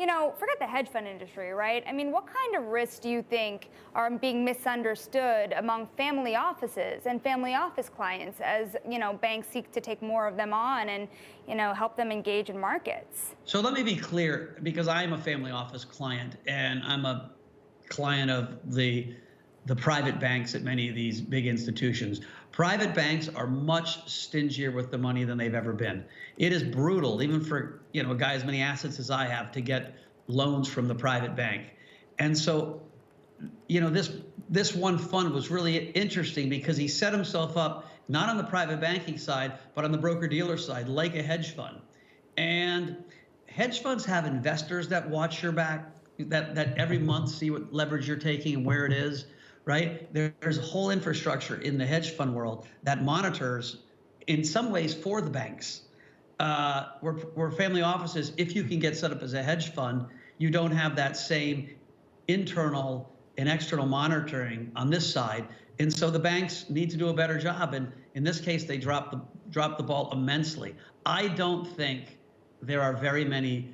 forget the hedge fund industry, right? I mean, what kind of risks do you think are being misunderstood among family offices and family office clients as, banks seek to take more of them on and, help them engage in markets? So let me be clear, because I'm a family office client and I'm a client of the private banks at many of these big institutions. Private banks are much stingier with the money than they've ever been. It is brutal, even for a guy as many assets as I have, to get loans from the private bank. And so, this one fund was really interesting because he set himself up not on the private banking side, but on the broker-dealer side, like a hedge fund. And hedge funds have investors that watch your back, that every month see what leverage you're taking and where it is. Right? There's a whole infrastructure in the hedge fund world that monitors, in some ways, for the banks. Where family offices, if you can get set up as a hedge fund, you don't have that same internal and external monitoring on this side. And so the banks need to do a better job. And in this case, they dropped the ball immensely. I don't think there are very many,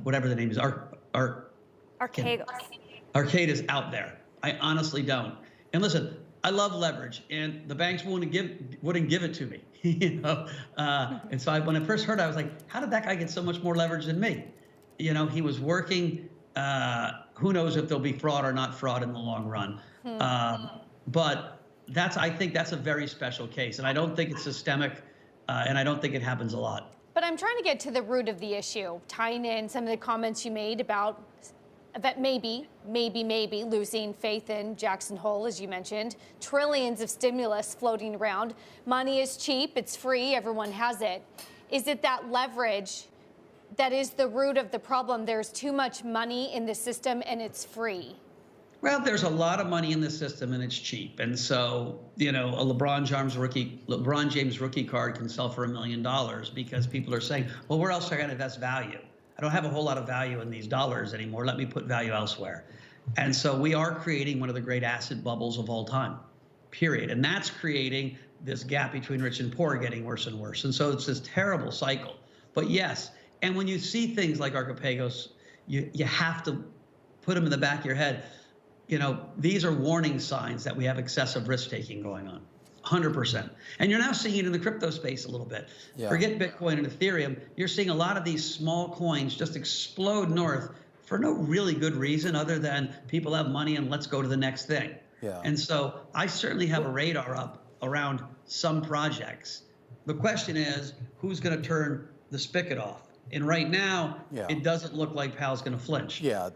whatever the name is, Arcadis out there. I honestly don't. And listen, I love leverage, and the banks wouldn't give it to me, And so when I first heard it, I was like, how did that guy get so much more leverage than me? He was working. Who knows if there'll be fraud or not fraud in the long run? But I think that's a very special case, and I don't think it's systemic, and I don't think it happens a lot. But I'm trying to get to the root of the issue, tying in some of the comments you made about that maybe losing faith in Jackson Hole, as you mentioned, trillions of stimulus floating around. Money is cheap, it's free, everyone has it. Is it that leverage that is the root of the problem? There's too much money in the system and it's free. Well, there's a lot of money in the system and it's cheap. And so, a LeBron James rookie card can sell for $1 million because people are saying, well, where else are I going to invest value? I don't have a whole lot of value in these dollars anymore. Let me put value elsewhere. And so we are creating one of the great asset bubbles of all time, period. And that's creating this gap between rich and poor getting worse and worse. And so it's this terrible cycle. But yes, and when you see things like Archipelagos, you have to put them in the back of your head. These are warning signs that we have excessive risk-taking going on. 100%. And you're now seeing it in the crypto space a little bit. Yeah. Forget Bitcoin and Ethereum. You're seeing a lot of these small coins just explode north for no really good reason other than people have money and let's go to the next thing. Yeah. And so I certainly have a radar up around some projects. The question is, who's going to turn the spigot off? And right now, it doesn't look like Powell's going to flinch. Yeah.